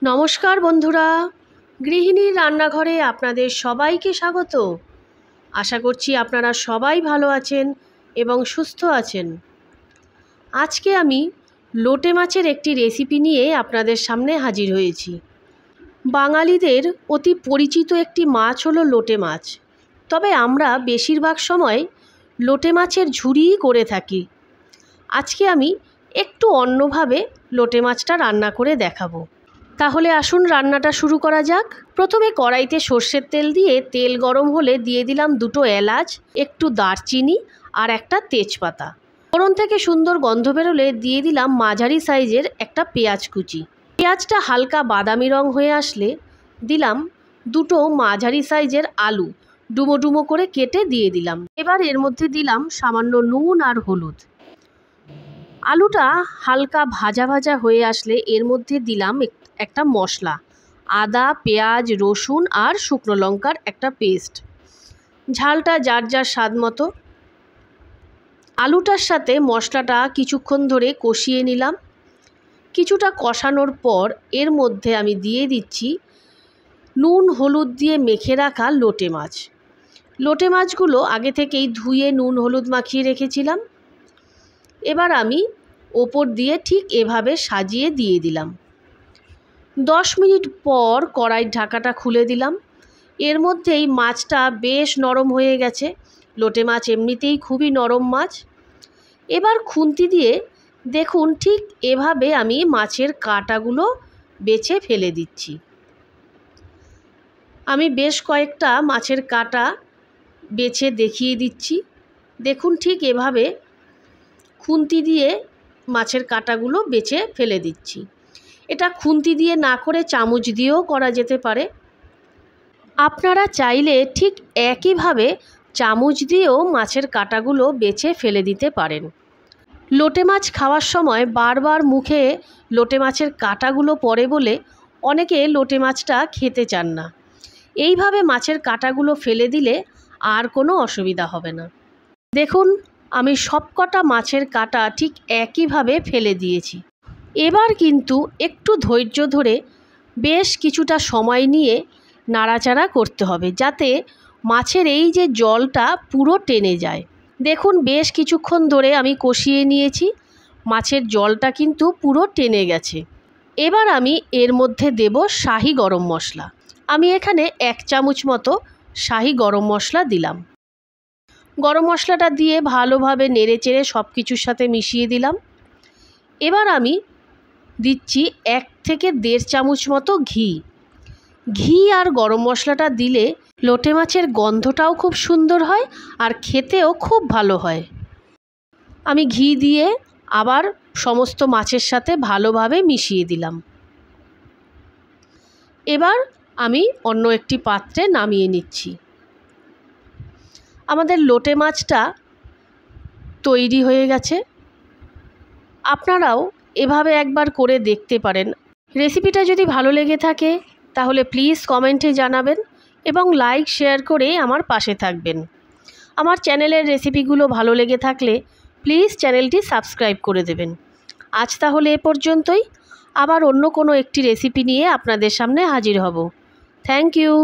নমস্কার বন্ধুরা, গৃহিণীর রান্নাঘরে আপনাদের সবাইকে স্বাগত। আশা করছি আপনারা সবাই ভালো আছেন এবং সুস্থ আছেন। আজকে আমি লোটে মাছের একটি রেসিপি নিয়ে আপনাদের সামনে হাজির হয়েছি। বাঙালিদের অতি পরিচিত একটি মাছ হলো লোটে মাছ, তবে আমরা বেশিরভাগ সময় লোটে মাছের ঝুড়িই করে থাকি। আজকে আমি একটু অন্যভাবে লোটে মাছটা রান্না করে দেখাবো। তাহলে আসুন রান্নাটা শুরু করা যাক। প্রথমে কড়াইতে সর্ষের তেল দিয়ে তেল গরম হলে দিয়ে দিলাম 2টো এলাচ, একটু দারচিনি আর একটা তেজপাতা। ফোড়ন থেকে সুন্দর গন্ধ বেরোলে দিয়ে দিলাম মাঝারি সাইজের একটা পেঁয়াজ কুচি। পেঁয়াজটা হালকা বাদামি রং হয়ে আসলে দিলাম 2টো মাঝারি সাইজের আলু ডুমো ডুমো করে কেটে দিয়ে দিলাম। এবার এর মধ্যে দিলাম সামান্য নুন আর হলুদ। আলুটা হালকা ভাজা ভাজা হয়ে আসলে এর মধ্যে দিলাম একটা মশলা, আদা, পেঁয়াজ, রসুন আর শুকনো লঙ্কার একটা পেস্ট। ঝালটা যার যার স্বাদ মতো। আলুটার সাথে মশলাটা কিছুক্ষণ ধরে কষিয়ে নিলাম। কিছুটা কষানোর পর এর মধ্যে আমি দিয়ে দিচ্ছি নুন হলুদ দিয়ে মেখে রাখা লোটে মাছ। লোটে মাছগুলো আগে থেকেই ধুয়ে নুন হলুদ মাখিয়ে রেখেছিলাম। এবার আমি ওপর দিয়ে ঠিক এভাবে সাজিয়ে দিয়ে দিলাম। 10 মিনিট পর কড়াইয়ের ঢাকাটা খুলে দিলাম। এর মধ্যেই মাছটা বেশ নরম হয়ে গেছে। লোটে মাছ এমনিতেই খুবই নরম মাছ। এবার খুন্তি দিয়ে দেখুন ঠিক এভাবে আমি মাছের কাঁটাগুলো বেছে ফেলে দিচ্ছি। আমি বেশ কয়েকটা মাছের কাঁটা বেছে দেখিয়ে দিচ্ছি। দেখুন ঠিক এভাবে খুন্তি দিয়ে মাছের কাঁটাগুলো বেছে ফেলে দিচ্ছি। এটা খুন্তি দিয়ে না করে চামচ দিয়েও করা যেতে পারে। আপনারা চাইলে ঠিক একইভাবে চামচ দিয়েও মাছের কাঁটাগুলো বেছে ফেলে দিতে পারেন। লোটে মাছ খাওয়ার সময় বারবার মুখে লোটে মাছের কাঁটাগুলো পড়ে বলে অনেকে লোটে মাছটা খেতে চান না। এইভাবে মাছের কাঁটাগুলো ফেলে দিলে আর কোনো অসুবিধা হবে না। দেখুন আমি সবকটা মাছের কাঁটা ঠিক একইভাবে ফেলে দিয়েছি। এবার কিন্তু একটু ধৈর্য ধরে বেশ কিছুটা সময় নিয়ে নাড়াচাড়া করতে হবে, যাতে মাছের এই যে জলটা পুরো টেনে যায়। দেখুন বেশ কিছুক্ষণ ধরে আমি কষিয়ে নিয়েছি, মাছের জলটা কিন্তু পুরো টেনে গেছে। এবার আমি এর মধ্যে দেব শাহি গরম মশলা। আমি এখানে 1 চামচ মতো শাহি গরম মশলা দিলাম। গরম মশলাটা দিয়ে ভালোভাবে নেড়েচেড়ে সব কিছুর সাথে মিশিয়ে দিলাম। এবার আমি দিচ্ছি 1 থেকে 1.5 চামচ মতো ঘি আর গরম মশলাটা দিলে লোটে মাছের গন্ধটাও খুব সুন্দর হয় আর খেতেও খুব ভালো হয়। আমি ঘি দিয়ে আবার সমস্ত মাছের সাথে ভালোভাবে মিশিয়ে দিলাম। এবার আমি অন্য একটি পাত্রে নামিয়ে নিচ্ছি। আমাদের লোটে মাছটা তৈরি হয়ে গেছে। আপনারাও এভাবে একবার করে দেখতে পারেন। রেসিপিটা যদি ভালো লেগে থাকে তাহলে প্লিজ কমেন্টে জানাবেন এবং লাইক শেয়ার করে আমার পাশে থাকবেন। আমার চ্যানেলের রেসিপিগুলো ভালো লেগে থাকলে প্লিজ চ্যানেলটি সাবস্ক্রাইব করে দেবেন। আজ তাহলে এ পর্যন্তই। আবার অন্য কোনো একটি রেসিপি নিয়ে আপনাদের সামনে হাজির হব। Thank you.